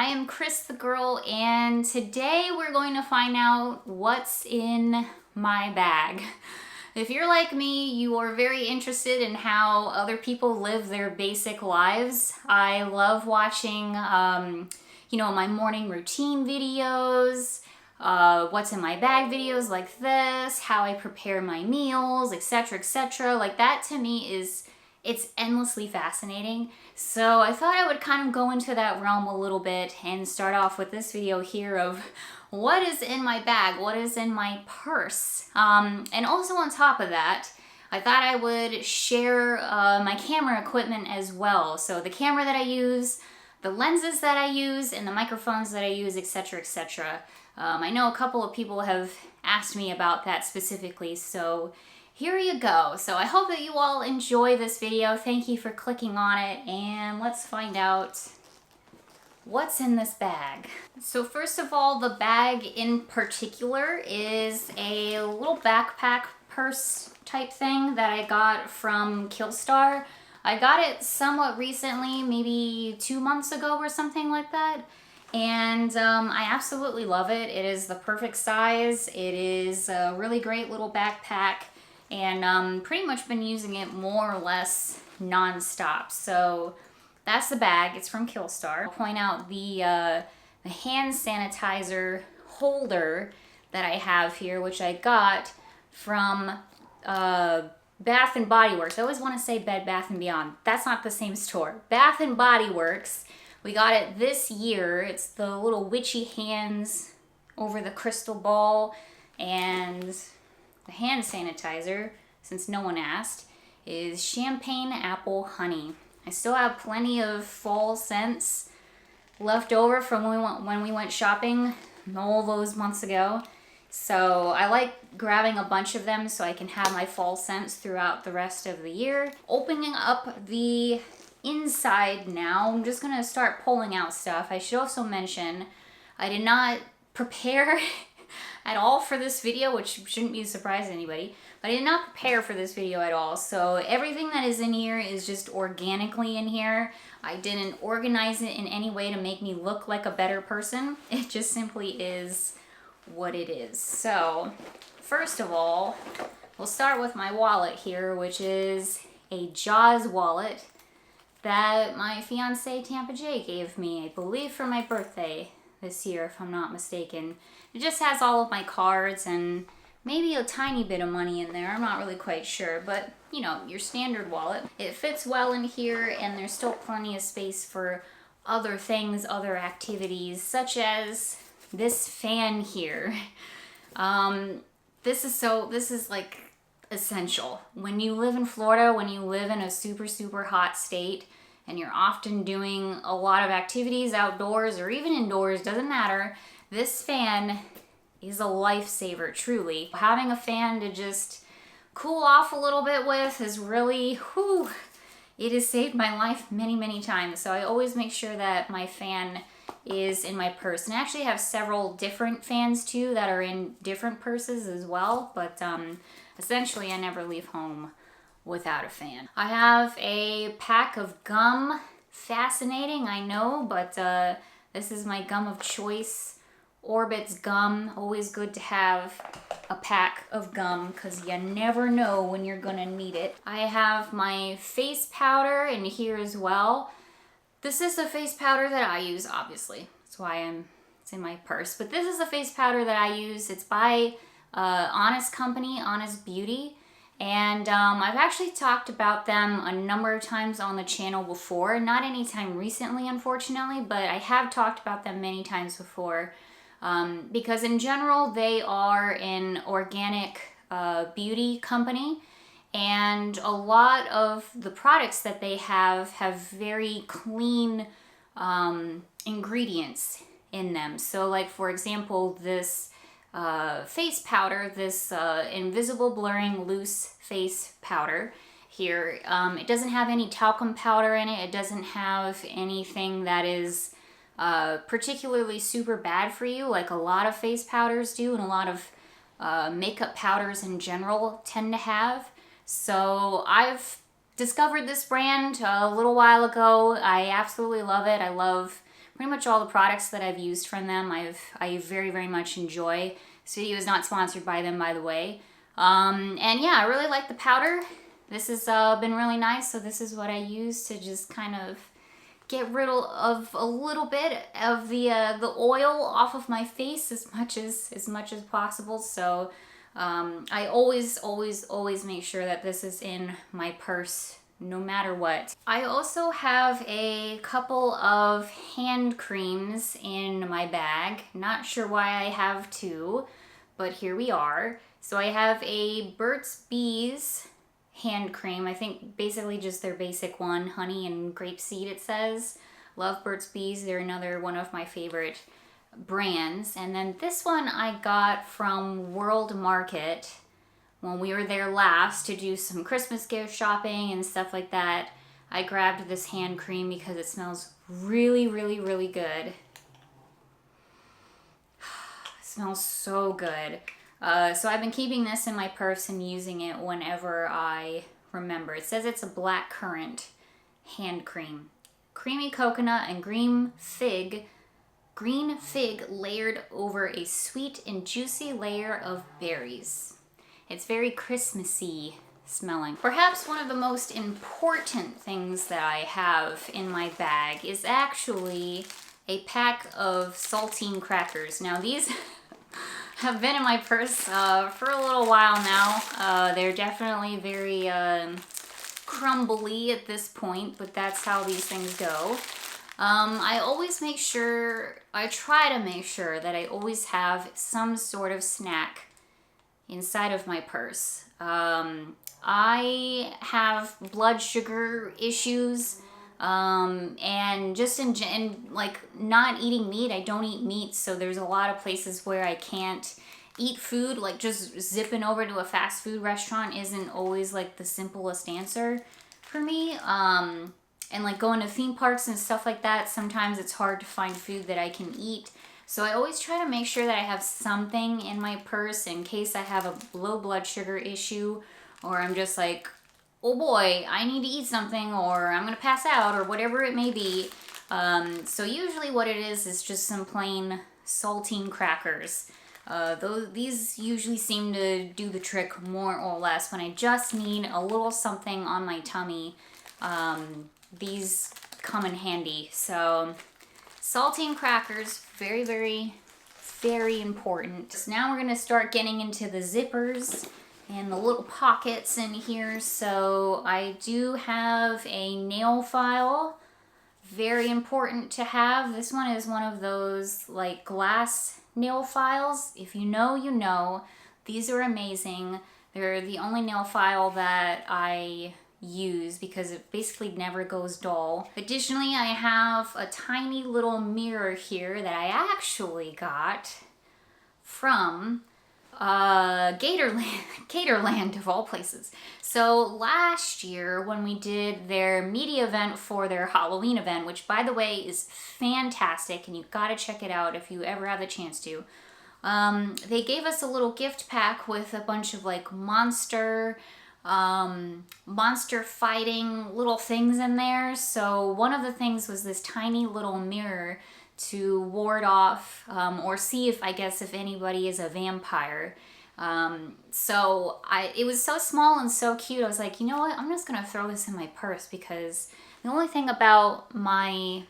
I am Cris the girl, and today we're going to find out what's in my bag. If you're like me, you are very interested in how other people live their basic lives. I love watching, my morning routine videos, what's in my bag videos like this, how I prepare my meals, etc., etc. Like that to me it's endlessly fascinating. So I thought I would kind of go into that realm a little bit and start off with this video here of what is in my bag, what is in my purse. And also on top of that, I thought I would share my camera equipment as well. So the camera that I use, the lenses that I use, and the microphones that I use, etc., etc. I know a couple of people have asked me about that specifically, so here you go. So I hope that you all enjoy this video. Thank you for clicking on it, and let's find out what's in this bag. So first of all, the bag in particular is a little backpack purse type thing that I got from Killstar. I got it somewhat recently, maybe 2 months ago or something like that. And I absolutely love it. It is the perfect size. It is a really great little backpack. And pretty much been using it more or less non-stop. So that's the bag. It's from Killstar. I'll point out the hand sanitizer holder that I have here, which I got from Bath and Body Works. I always want to say Bed Bath & Beyond. That's not the same store. Bath and Body Works. We got it this year. It's the little witchy hands over the crystal ball, and the hand sanitizer, since no one asked, is champagne apple honey. I still have plenty of fall scents left over from when we went shopping all those months ago. So I like grabbing a bunch of them so I can have my fall scents throughout the rest of the year. Opening up the inside now, I'm just gonna start pulling out stuff. I should also mention I did not prepare at all for this video, which shouldn't be a surprise to anybody, but I did not prepare for this video at all. So everything that is in here is just organically in here. I didn't organize it in any way to make me look like a better person. It just simply is what it is. So first of all, we'll start with my wallet here, which is a Jaws wallet that my fiance Tampa J gave me, I believe for my birthday this year, if I'm not mistaken. It just has all of my cards and maybe a tiny bit of money in there. I'm not really quite sure, but you know, your standard wallet. It fits well in here, and there's still plenty of space for other things, other activities, such as this fan here. This is like essential. When you live in Florida, when you live in a super, super hot state, and you're often doing a lot of activities outdoors or even indoors, doesn't matter, this fan is a lifesaver, truly. Having a fan to just cool off a little bit with is really, it has saved my life many, many times. So I always make sure that my fan is in my purse. And I actually have several different fans too that are in different purses as well. But essentially I never leave home without a fan. I have a pack of gum. Fascinating, I know, but this is my gum of choice. Orbit's gum. Always good to have a pack of gum because you never know when you're gonna need it. I have my face powder in here as well. This is the face powder that I use, obviously. That's why it's in my purse. But this is the face powder that I use. It's by Honest Company, Honest Beauty. And I've actually talked about them a number of times on the channel before. Not anytime recently, unfortunately, but I have talked about them many times before. Because in general, they are an organic beauty company. And a lot of the products that they have very clean ingredients in them. So like, for example, this face powder, this invisible blurring loose face powder here. It doesn't have any talcum powder in it. It doesn't have anything that is particularly super bad for you, like a lot of face powders do, and a lot of makeup powders in general tend to have. So I've discovered this brand a little while ago. I absolutely love it. I love pretty much all the products that I've used from them, I very, very much enjoy. This video is not sponsored by them, by the way. And yeah, I really like the powder. This has been really nice. So this is what I use to just kind of get rid of a little bit of the oil off of my face as much as possible. So I always make sure that this is in my purse no matter what. I also have a couple of hand creams in my bag. Not sure why I have two, but here we are. So I have a Burt's Bees hand cream. I think basically just their basic one, honey and grapeseed it says. Love Burt's Bees. They're another one of my favorite brands. And then this one I got from World Market when we were there last to do some Christmas gift shopping and stuff like that. I grabbed this hand cream because it smells really, really, really good. It smells so good. So I've been keeping this in my purse and using it whenever I remember. It says it's a black currant hand cream. Creamy coconut and green fig layered over a sweet and juicy layer of berries. It's very Christmassy smelling. Perhaps one of the most important things that I have in my bag is actually a pack of saltine crackers. Now these have been in my purse for a little while now. They're definitely very crumbly at this point, but that's how these things go. I always make sure, I try to make sure that I always have some sort of snack inside of my purse. I have blood sugar issues, and just in like not eating meat. I don't eat meat, so there's a lot of places where I can't eat food. Like just zipping over to a fast food restaurant isn't always like the simplest answer for me. And like going to theme parks and stuff like that, sometimes it's hard to find food that I can eat. So I always try to make sure that I have something in my purse in case I have a low blood sugar issue, or I'm just like, oh boy, I need to eat something, or I'm gonna pass out, or whatever it may be. So usually what it is just some plain saltine crackers. These usually seem to do the trick more or less when I just need a little something on my tummy. These come in handy. So saltine crackers, very, very, very important. So now we're gonna start getting into the zippers and the little pockets in here. So I do have a nail file, very important to have. This one is one of those like glass nail files. If you know, you know. These are amazing. They're the only nail file that I use because it basically never goes dull. Additionally, I have a tiny little mirror here that I actually got from Gatorland of all places. So last year when we did their media event for their Halloween event, which by the way is fantastic and you've got to check it out if you ever have the chance to, they gave us a little gift pack with a bunch of like monster fighting little things in there. So one of the things was this tiny little mirror to ward off or see if, I guess, if anybody is a vampire. So it was so small and so cute. I was like, you know what? I'm just gonna throw this in my purse because the only thing about my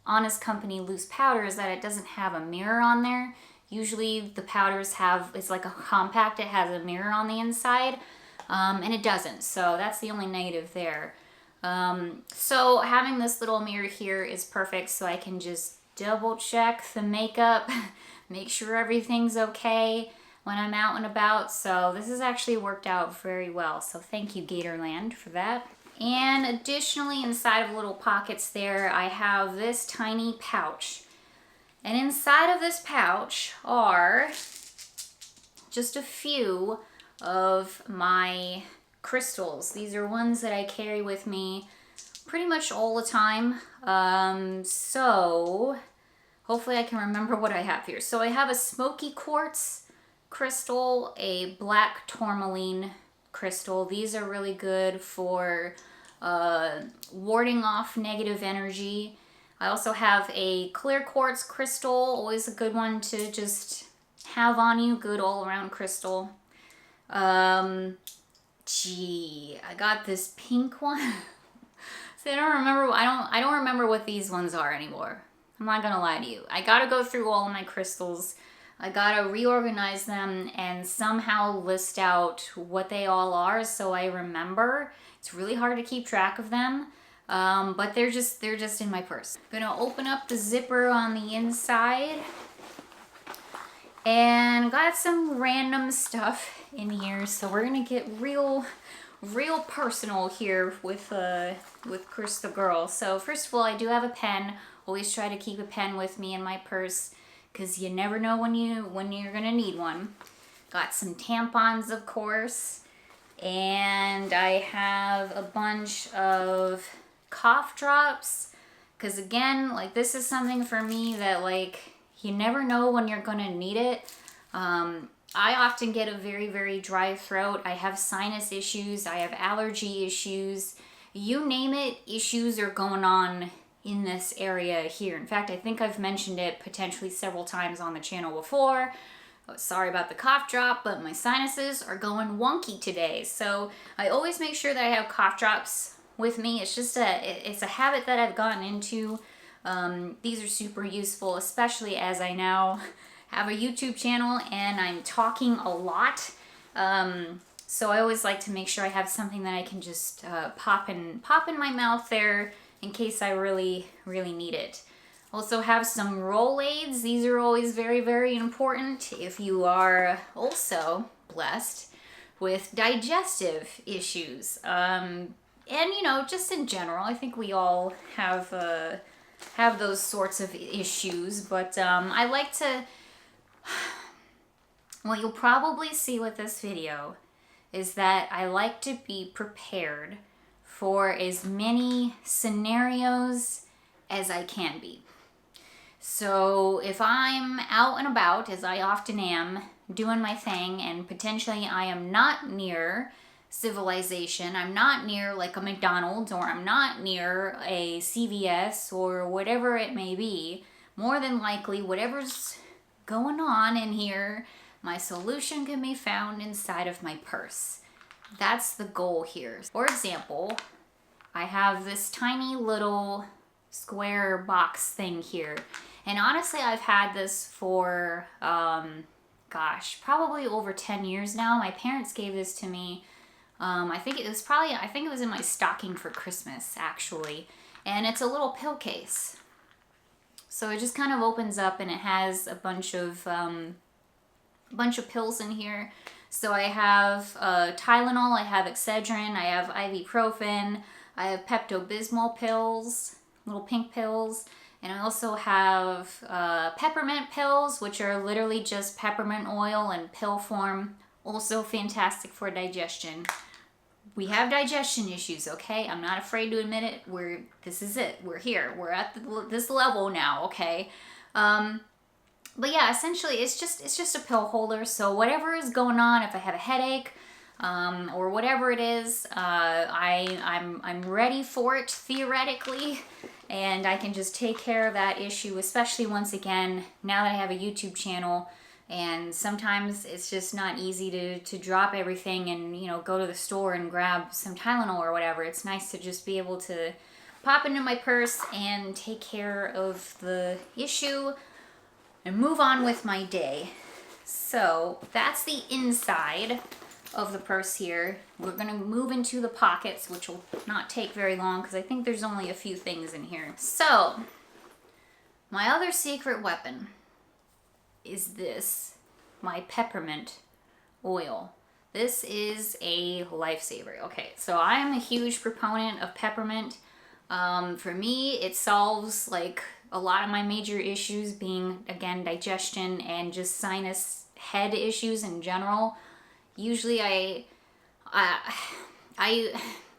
Honest Company loose powder is that it doesn't have a mirror on there. Usually the powders it's like a compact, it has a mirror on the inside. And it doesn't, so that's the only negative there. So having this little mirror here is perfect, so I can just double check the makeup, make sure everything's okay when I'm out and about. So this has actually worked out very well, so thank you Gatorland for that. And additionally, inside of little pockets there, I have this tiny pouch. And inside of this pouch are just a few of my crystals. These are ones that I carry with me pretty much all the time. So hopefully I can remember what I have here. So I have a smoky quartz crystal, a black tourmaline crystal. These are really good for warding off negative energy. I also have a clear quartz crystal, always a good one to just have on you, good all around crystal. I got this pink one. See, I don't remember what these ones are anymore. I'm not gonna lie to you. I gotta go through all of my crystals. I gotta reorganize them and somehow list out what they all are so I remember. It's really hard to keep track of them, but they're just in my purse. I'm gonna open up the zipper on the inside and got some random stuff in here. So we're gonna get real personal here with Cris the girl. So first of all, I do have a pen. Always try to keep a pen with me in my purse because you never know when you're gonna need one. Got some tampons, of course, and I have a bunch of cough drops because again, like, this is something for me that, like, you never know when you're gonna need it. I often get a very dry throat. I have sinus issues. I have allergy issues. You name it, issues are going on in this area here. In fact, I think I've mentioned it potentially several times on the channel before. Oh, sorry about the cough drop, but my sinuses are going wonky today. So I always make sure that I have cough drops with me. It's just it's a habit that I've gotten into. These are super useful, especially as I now have a YouTube channel and I'm talking a lot. So I always like to make sure I have something that I can just pop in my mouth there in case I really need it. Also have some Rolaids. These are always very important if you are also blessed with digestive issues. And you know, just in general, I think we all have those sorts of issues, but I like to, what you'll probably see with this video is that I like to be prepared for as many scenarios as I can be. So if I'm out and about, as I often am, doing my thing, and potentially I am not near civilization, I'm not near like a McDonald's, or I'm not near a CVS, or whatever it may be, more than likely whatever's going on in here, my solution can be found inside of my purse. That's the goal here. For example, I have this tiny little square box thing here. And honestly, I've had this for, gosh, probably over 10 years now. My parents gave this to me. I think it was in my stocking for Christmas, actually. And it's a little pill case. So it just kind of opens up and it has a bunch of pills in here. So I have Tylenol, I have Excedrin, I have ibuprofen, I have Pepto-Bismol pills, little pink pills, and I also have peppermint pills, which are literally just peppermint oil in pill form. Also fantastic for digestion. We have digestion issues, okay? I'm not afraid to admit it. This is it. We're here. We're at this level now, okay? But yeah, essentially it's just a pill holder. So whatever is going on, if I have a headache, or whatever it is, I'm ready for it theoretically, and I can just take care of that issue, especially once again, now that I have a YouTube channel, and sometimes it's just not easy to drop everything and, you know, go to the store and grab some Tylenol or whatever. It's nice to just be able to pop into my purse and take care of the issue and move on with my day. So that's the inside of the purse here. We're gonna move into the pockets, which will not take very long because I think there's only a few things in here. So my other secret weapon is this, my peppermint oil. This is a lifesaver. Okay, so I'm a huge proponent of peppermint. For me, it solves like a lot of my major issues, being, again, digestion and just sinus head issues in general. Usually I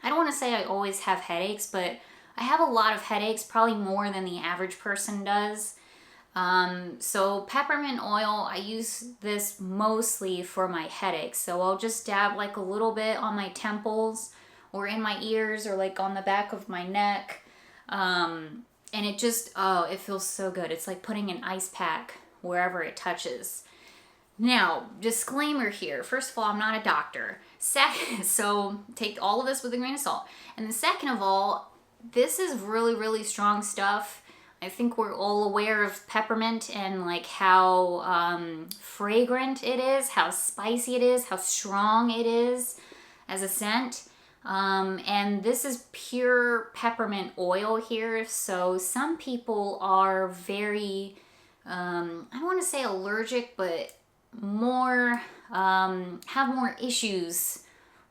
don't want to say I always have headaches, but I have a lot of headaches, probably more than the average person does. So peppermint oil, I use this mostly for my headaches. So I'll just dab like a little bit on my temples or in my ears or like on the back of my neck. And it just, oh, it feels so good. It's like putting an ice pack wherever it touches. Now, disclaimer here. First of all, I'm not a doctor. Second, so take all of this with a grain of salt. And then second of all, this is really, really strong stuff. I think we're all aware of peppermint and like how fragrant it is, how spicy it is, how strong it is as a scent. And this is pure peppermint oil here. So some people are very, I don't want to say allergic, but more, have more issues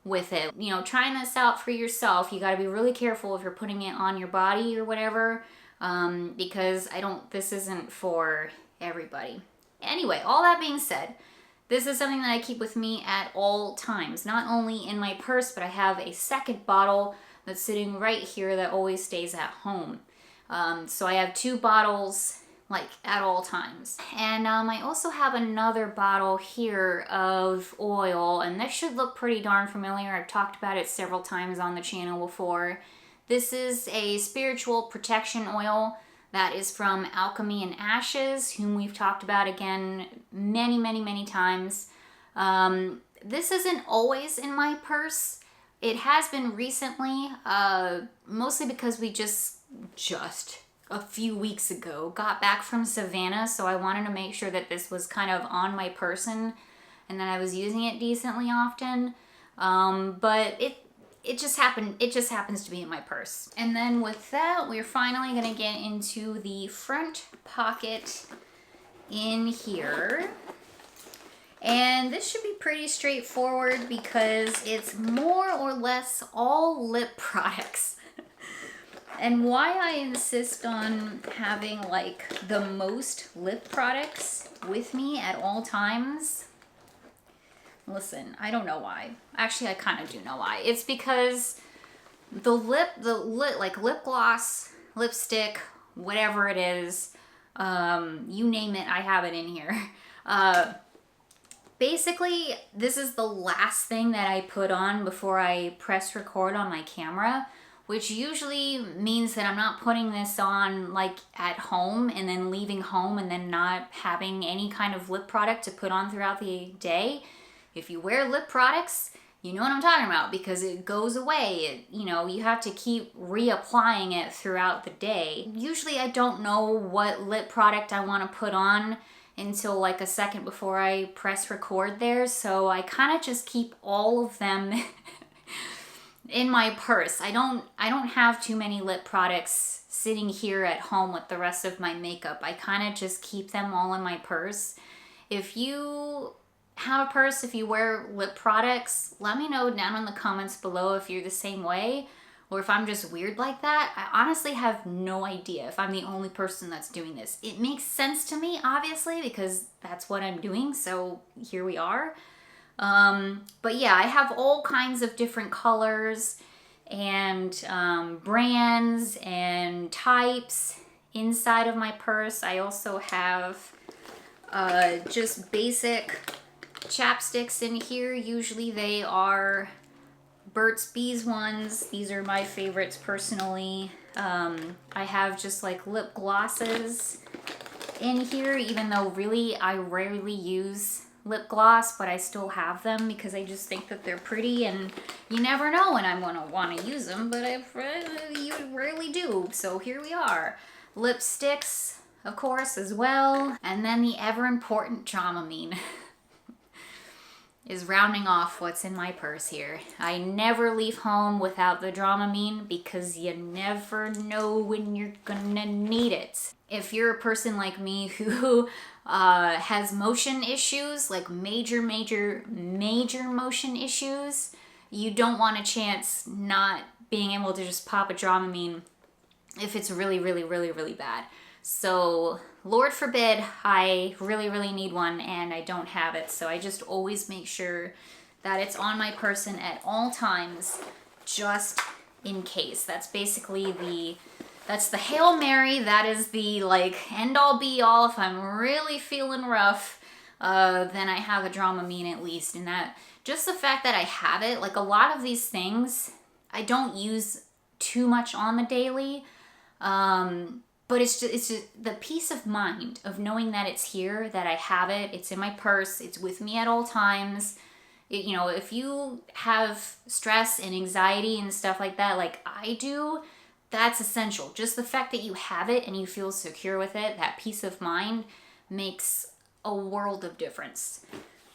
with it. You know, trying this out for yourself, you got to be really careful if you're putting it on your body or whatever. Because this isn't for everybody. Anyway, all that being said, this is something that I keep with me at all times. Not only in my purse, but I have a second bottle that's sitting right here that always stays at home. So I have 2 bottles like at all times. And I also have another bottle here of oil, and this should look pretty darn familiar. I've talked about it several times on the channel before. This is a spiritual protection oil that is from Alchemy and Ashes, whom we've talked about again many, many, many times. This isn't always in my purse. It has been recently, mostly because we just a few weeks ago got back from Savannah, so I wanted to make sure that this was kind of on my person and that I was using it decently often. But it just happens to be in my purse. And then with that, we're finally gonna get into the front pocket in here. And this should be pretty straightforward because it's more or less all lip products. And why I insist on having like the most lip products with me at all times, listen, I don't know why. Actually, I kind of do know why. It's because like lip gloss, lipstick, whatever it is, you name it, I have it in here. Basically, this is the last thing that I put on before I press record on my camera, which usually means that I'm not putting this on like at home and then leaving home and then not having any kind of lip product to put on throughout the day. If you wear lip products, you know what I'm talking about because it goes away. You have to keep reapplying it throughout the day. Usually I don't know what lip product I want to put on until like a second before I press record there. So I kind of just keep all of them in my purse. I don't have too many lip products sitting here at home with the rest of my makeup. I kind of just keep them all in my purse. If you have a purse, if you wear lip products, let me know down in the comments below if you're the same way or if I'm just weird like that. I honestly have no idea if I'm the only person that's doing this. It makes sense to me, obviously, because that's what I'm doing, so here we are. But yeah, I have all kinds of different colors and brands and types inside of my purse. I also have just basic chapsticks in here. Usually they are Burt's Bees ones. These are my favorites personally. I have just like lip glosses in here, even though really I rarely use lip gloss, but I still have them because I just think that they're pretty, and you never know when I'm gonna want to use them, but you rarely do, so here we are. Lipsticks, of course, as well, and then the ever important Dramamine is rounding off what's in my purse here. I never leave home without the Dramamine because you never know when you're gonna need it. If you're a person like me who has motion issues, like major motion issues, you don't want a chance not being able to just pop a Dramamine if it's really, really, really, really bad. So Lord forbid I really need one and I don't have it. So I just always make sure that it's on my person at all times, just in case. That's basically that's the Hail Mary. That is the like end all be all. If I'm really feeling rough, then I have a Dramamine at least. And that, just the fact that I have it, like a lot of these things I don't use too much on the daily. but it's just the peace of mind of knowing that it's here, that I have it, it's in my purse, it's with me at all times. You know, if you have stress and anxiety and stuff like that, like I do, that's essential. Just the fact that you have it and you feel secure with it, that peace of mind makes a world of difference.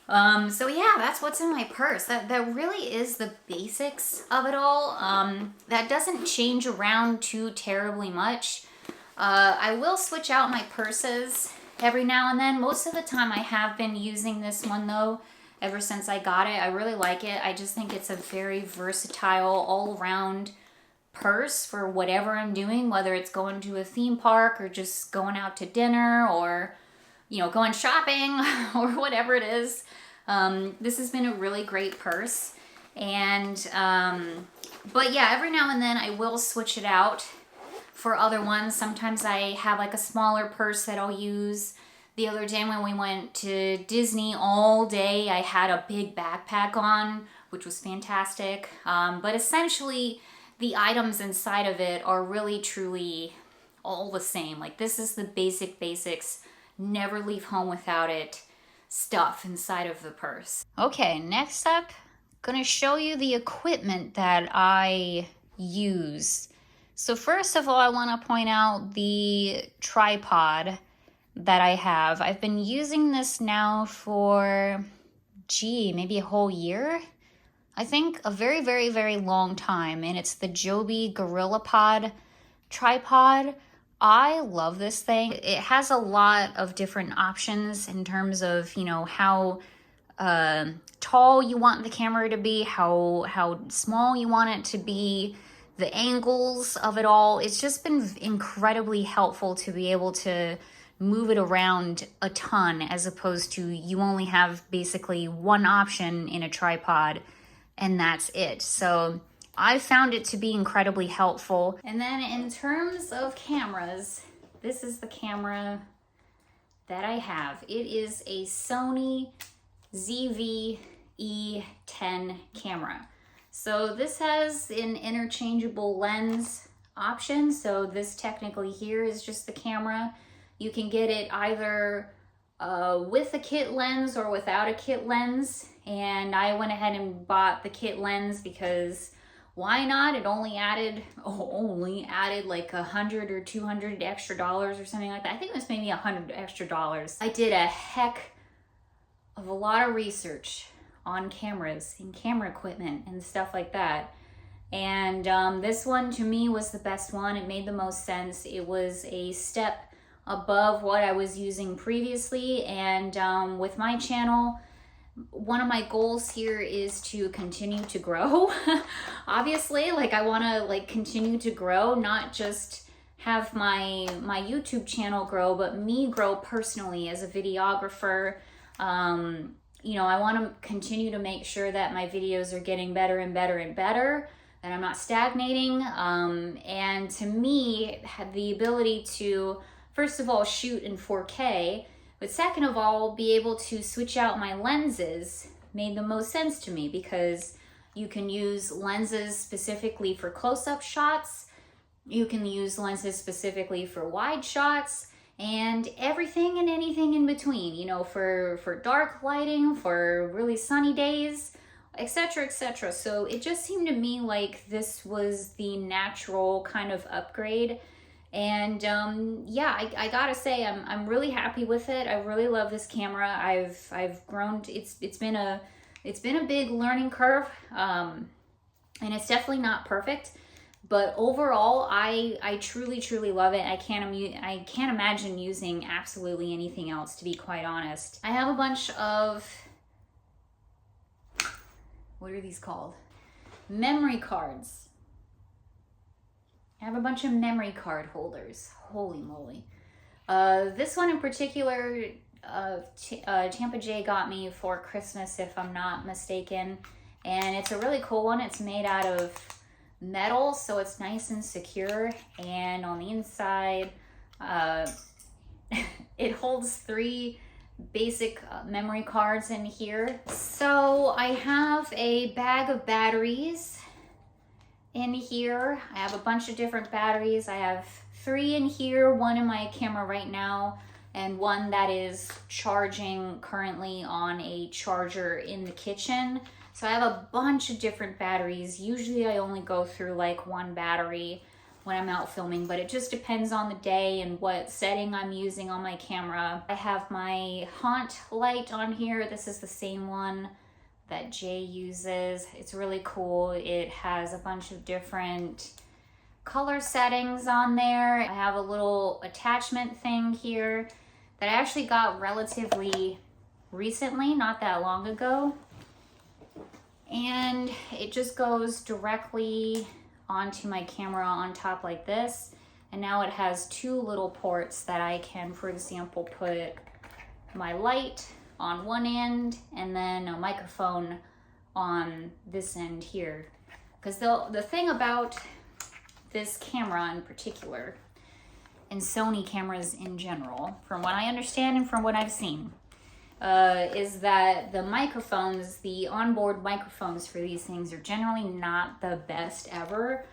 So yeah, that's what's in my purse. That really is the basics of it all. That doesn't change around too terribly much. I will switch out my purses every now and then. Most of the time I have been using this one though, ever since I got it. I really like it. I just think it's a very versatile, all-around purse for whatever I'm doing, whether it's going to a theme park or just going out to dinner or, you know, going shopping or whatever it is. This has been a really great purse. And, but yeah, every now and then I will switch it out for other ones. Sometimes I have like a smaller purse that I'll use. The other day when we went to Disney all day, I had a big backpack on, which was fantastic. But essentially, the items inside of it are really, truly all the same. Like, this is the basics, never leave home without it stuff inside of the purse. Okay, next up, gonna show you the equipment that I use. So first of all, I want to point out the tripod that I have. I've been using this now for, maybe a whole year. I think a very, very, very long time. And it's the Joby GorillaPod tripod. I love this thing. It has a lot of different options in terms of, you know, how tall you want the camera to be, how small you want it to be, the angles of it all. It's just been incredibly helpful to be able to move it around a ton, as opposed to you only have basically one option in a tripod and that's it. So I found it to be incredibly helpful. And then in terms of cameras, this is the camera that I have. It is a Sony ZV-E10 camera. So this has an interchangeable lens option. So this technically here is just the camera. You can get it either with a kit lens or without a kit lens. And I went ahead and bought the kit lens because why not? It only added like $100 or $200 extra dollars or something like that. I think it was maybe $100 extra dollars. I did a heck of a lot of research on cameras and camera equipment and stuff like that. And this one to me was the best one. It made the most sense. It was a step above what I was using previously. And with my channel, one of my goals here is to continue to grow. Obviously, like I want to like continue to grow, not just have my YouTube channel grow, but me grow personally as a videographer. You know, I want to continue to make sure that my videos are getting better and better and better, that I'm not stagnating. And to me, have the ability to, first of all, shoot in 4K, but second of all, be able to switch out my lenses made the most sense to me, because you can use lenses specifically for close-up shots, you can use lenses specifically for wide shots, and everything and anything in between, you know, for dark lighting, for really sunny days, etc., etc. So it just seemed to me like this was the natural kind of upgrade. And yeah, I gotta say, I'm really happy with it. I really love this camera. I've grown. It's been a big learning curve, and it's definitely not perfect, but overall, I truly love it. I can't imagine using absolutely anything else, to be quite honest. I have a bunch of, what are these called? Memory cards. I have a bunch of memory card holders. Holy moly. This one in particular, Tampa J got me for Christmas, if I'm not mistaken. And it's a really cool one. It's made out of metal, so it's nice and secure. And on the inside, it holds 3 basic memory cards in here. So I have a bag of batteries in here. I have a bunch of different batteries. I have 3 in here, 1 in my camera right now, and 1 that is charging currently on a charger in the kitchen. So I have a bunch of different batteries. Usually I only go through like 1 battery when I'm out filming, but it just depends on the day and what setting I'm using on my camera. I have my haunt light on here. This is the same one that Jay uses. It's really cool. It has a bunch of different color settings on there. I have a little attachment thing here that I actually got relatively recently, not that long ago. And it just goes directly onto my camera on top like this. And now it has 2 little ports that I can, for example, put my light on one end and then a microphone on this end here. Because the thing about this camera in particular, and Sony cameras in general, from what I understand and from what I've seen, is that the microphones, the onboard microphones for these things are generally not the best ever.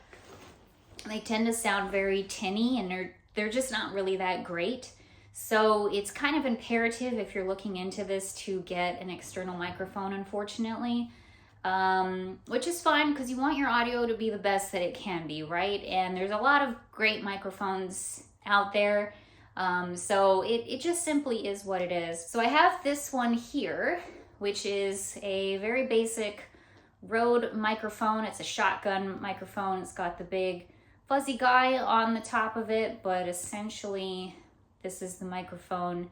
They tend to sound very tinny and they're just not really that great. So it's kind of imperative if you're looking into this to get an external microphone, unfortunately, which is fine because you want your audio to be the best that it can be, right? And there's a lot of great microphones out there. So it just simply is what it is. So I have this one here, which is a very basic Rode microphone. It's a shotgun microphone. It's got the big fuzzy guy on the top of it, but essentially this is the microphone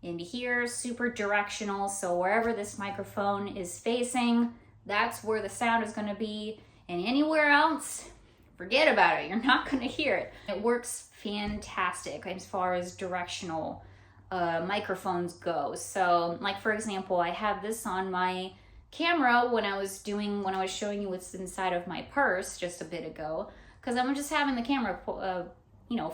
in here, super directional. So wherever this microphone is facing, that's where the sound is going to be, and anywhere else, forget about it. You're not going to hear it. It works fantastic as far as directional microphones go. So like, for example, I have this on my camera when I was showing you what's inside of my purse just a bit ago, because I'm just having the camera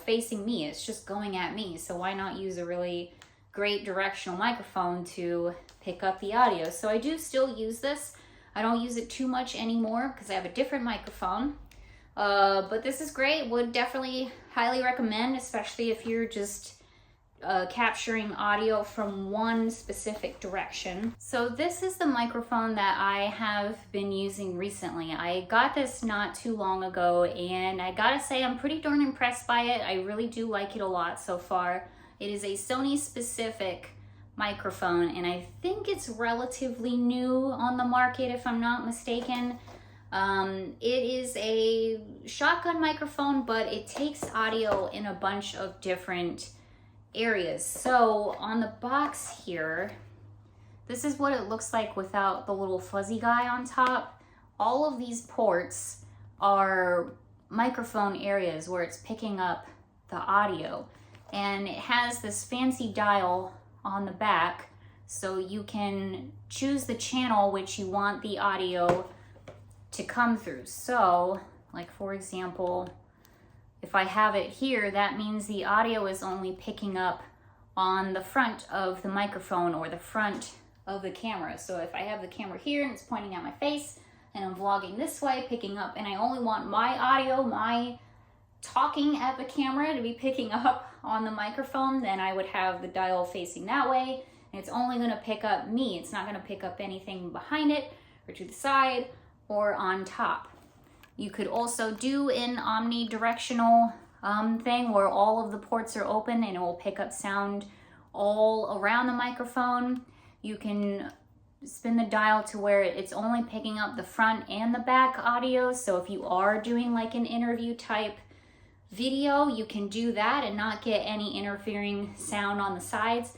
facing me. It's just going at me. So why not use a really great directional microphone to pick up the audio? So I do still use this. I don't use it too much anymore because I have a different microphone. But this is great. Would definitely highly recommend, especially if you're just capturing audio from one specific direction. So this is the microphone that I have been using recently. I got this not too long ago, and I gotta say I'm pretty darn impressed by it. I really do like it a lot so far. It is a Sony specific microphone, and I think it's relatively new on the market if I'm not mistaken. It is a shotgun microphone, but it takes audio in a bunch of different areas. So on the box here, this is what it looks like without the little fuzzy guy on top. All of these ports are microphone areas where it's picking up the audio, and it has this fancy dial on the back, so you can choose the channel which you want the audio to come through. So like, for example, if I have it here, that means the audio is only picking up on the front of the microphone or the front of the camera. So if I have the camera here and it's pointing at my face and I'm vlogging this way, picking up, and I only want my audio, my talking at the camera to be picking up on the microphone, then I would have the dial facing that way, and it's only going to pick up me. It's not going to pick up anything behind it or to the side or on top. You could also do an omnidirectional thing where all of the ports are open and it will pick up sound all around the microphone. You can spin the dial to where it's only picking up the front and the back audio. So if you are doing like an interview type video, you can do that and not get any interfering sound on the sides.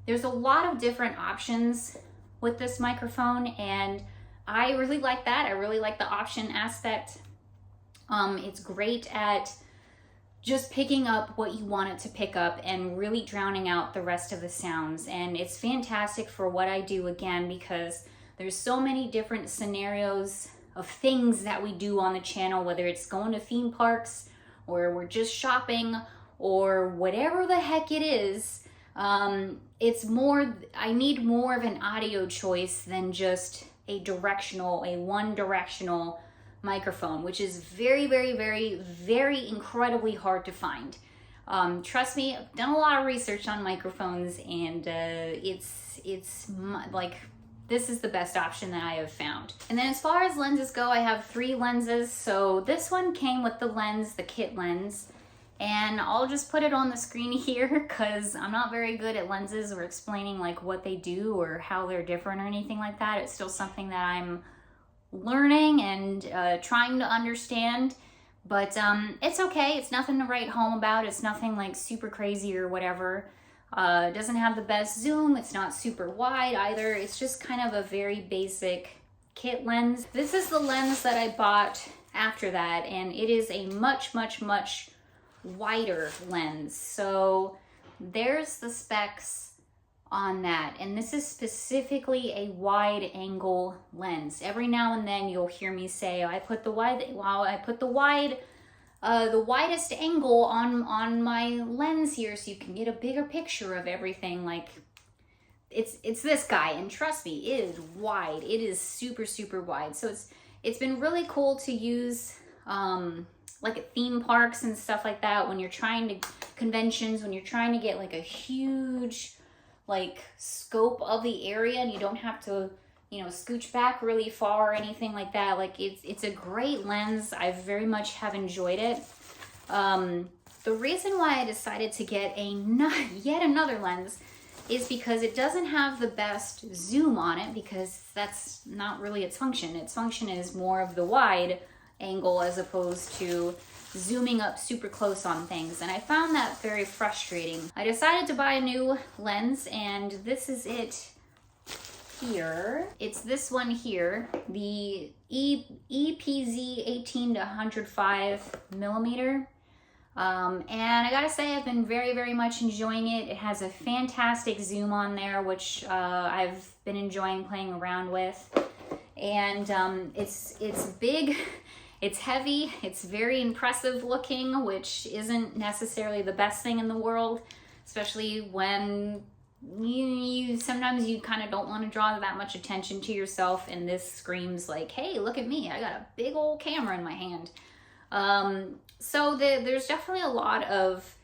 There's a lot of different options with this microphone, and I really like that. I really like the option aspect. It's great at just picking up what you want it to pick up and really drowning out the rest of the sounds. And it's fantastic for what I do, again, because there's so many different scenarios of things that we do on the channel, whether it's going to theme parks or we're just shopping or whatever the heck it is. It's more, I need more of an audio choice than just a one directional microphone, which is very, very, very, very incredibly hard to find. Trust me, I've done a lot of research on microphones, and like, this is the best option that I have found. And then as far as lenses go, I have 3 lenses. So this one came with the lens, the kit lens, and I'll just put it on the screen here because I'm not very good at lenses or explaining like what they do or how they're different or anything like that. It's still something that I'm learning and trying to understand, but it's okay. It's nothing to write home about. It's nothing like super crazy or whatever. It doesn't have the best zoom. It's not super wide either. It's just kind of a very basic kit lens. This is the lens that I bought after that, and it is a much, much, much wider lens. So there's the specs on that, and this is specifically a wide angle lens. Every now and then you'll hear me say, I put the widest angle on my lens here so you can get a bigger picture of everything. Like, it's this guy, and trust me, it is wide. It is super, super wide. So it's been really cool to use like at theme parks and stuff like that, when you're trying to, conventions, when you're trying to get like a huge like scope of the area and you don't have to, you know, scooch back really far or anything like that. Like, it's a great lens. I very much have enjoyed it. The reason why I decided to get yet another lens is because it doesn't have the best zoom on it, because that's not really its function. Its function is more of the wide angle as opposed to zooming up super close on things, and I found that very frustrating. I decided to buy a new lens, and this is it here. It's this one here, the EPZ 18 to 105 millimeter. And I gotta say, I've been very, very much enjoying it. It has a fantastic zoom on there, which I've been enjoying playing around with. And it's big, it's heavy, it's very impressive looking, which isn't necessarily the best thing in the world, especially when sometimes you kind of don't want to draw that much attention to yourself, and this screams like, hey, look at me, I got a big old camera in my hand. So there's definitely a lot of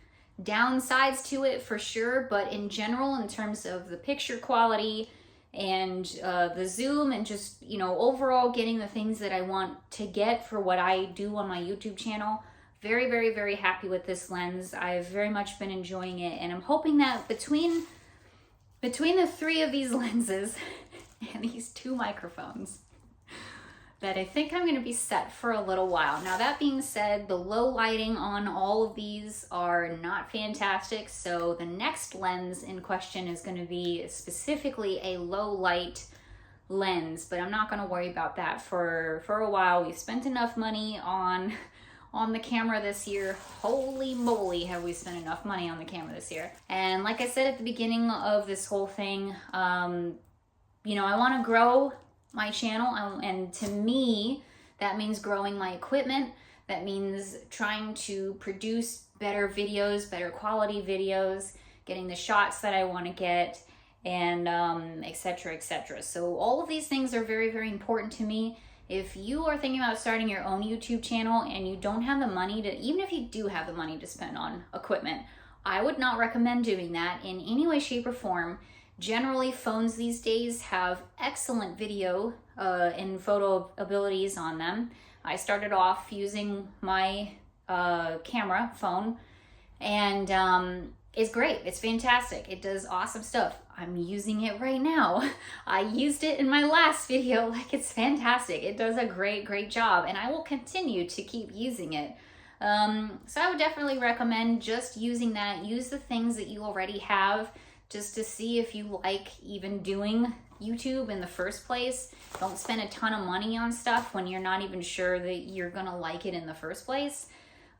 downsides to it for sure, but in general, in terms of the picture quality and the zoom and just, you know, overall getting the things that I want to get for what I do on my YouTube channel, very, very, very happy with this lens. I've very much been enjoying it, and I'm hoping that between the 3 of these lenses and these 2 microphones, that I think I'm going to be set for a little while. Now, that being said, the low lighting on all of these are not fantastic, so the next lens in question is going to be specifically a low light lens, but I'm not going to worry about that for a while. We've spent enough money on the camera this year. Holy moly, have we spent enough money on the camera this year. And like I said at the beginning of this whole thing, you know, I want to grow my channel, and to me that means growing my equipment. That means trying to produce better videos, better quality videos, getting the shots that I want to get, and etc., etc. So all of these things are very, very important to me. If you are thinking about starting your own YouTube channel and you don't have the money to, even if you do have the money to spend on equipment, I would not recommend doing that in any way, shape, or form. Generally, phones these days have excellent video and photo abilities on them. I started off using my camera phone, and it's great. It's fantastic. It does awesome stuff. I'm using it right now. I used it in my last video. Like, it's fantastic. It does a great, great job, and I will continue to keep using it. So I would definitely recommend just using that. Use the things that you already have, just to see if you like even doing YouTube in the first place. Don't spend a ton of money on stuff when you're not even sure that you're gonna like it in the first place.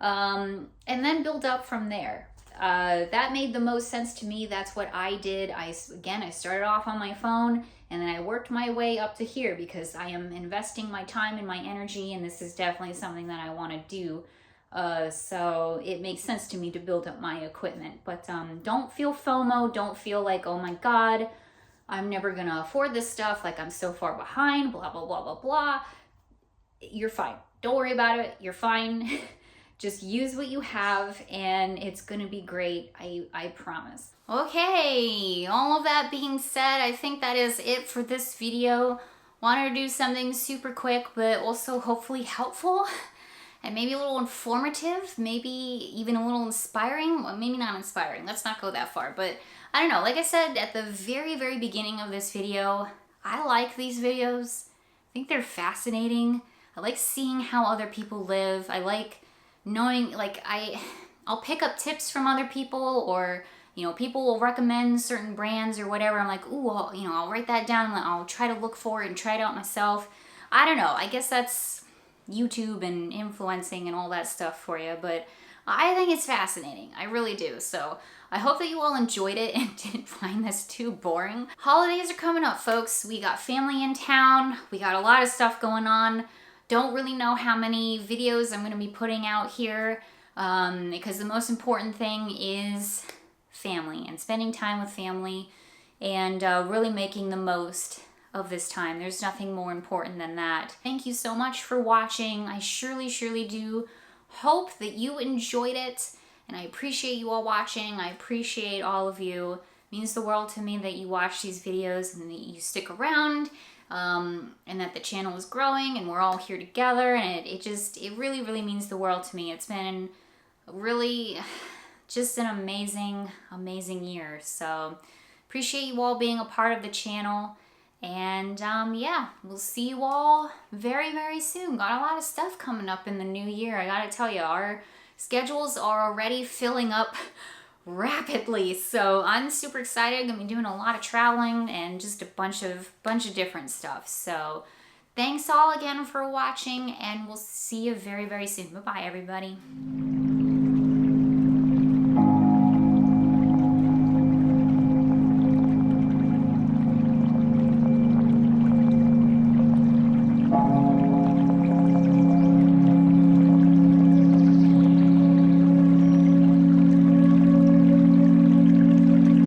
And then build up from there. That made the most sense to me. That's what I did. I started off on my phone, and then I worked my way up to here because I am investing my time and my energy, and this is definitely something that I want to do. So it makes sense to me to build up my equipment, but don't feel FOMO. Don't feel like, oh my God, I'm never gonna afford this stuff. Like, I'm so far behind, blah, blah, blah, blah, blah. You're fine. Don't worry about it. You're fine. Just use what you have and it's gonna be great, I promise. Okay, all of that being said, I think that is it for this video. Wanted to do something super quick, but also hopefully helpful and maybe a little informative, maybe even a little inspiring. Well, maybe not inspiring, let's not go that far, but I don't know. Like I said at the very, very beginning of this video, I like these videos. I think they're fascinating. I like seeing how other people live. I like knowing, like, I'll pick up tips from other people, or people will recommend certain brands or whatever. I'm like, ooh, I'll write that down and I'll try to look for it and try it out myself. I don't know. I guess that's YouTube and influencing and all that stuff for you, but I think it's fascinating. I really do. So I hope that you all enjoyed it and didn't find this too boring. Holidays are coming up, folks. We got family in town. We got a lot of stuff going on. Don't really know how many videos I'm going to be putting out here because the most important thing is family and spending time with family and really making the most of this time. There's nothing more important than that. Thank you so much for watching. I surely, surely do hope that you enjoyed it, and I appreciate you all watching. I appreciate all of you. It means the world to me that you watch these videos and that you stick around, and that the channel is growing and we're all here together, and it really, really means the world to me. It's been really just an amazing year. So appreciate you all being a part of the channel. And yeah, we'll see you all very, very soon. Got a lot of stuff coming up in the new year. I gotta tell you, our schedules are already filling up rapidly. So I'm super excited. Gonna be doing a lot of traveling and just a bunch of different stuff. So thanks all again for watching, and we'll see you very, very soon. Bye-bye, everybody.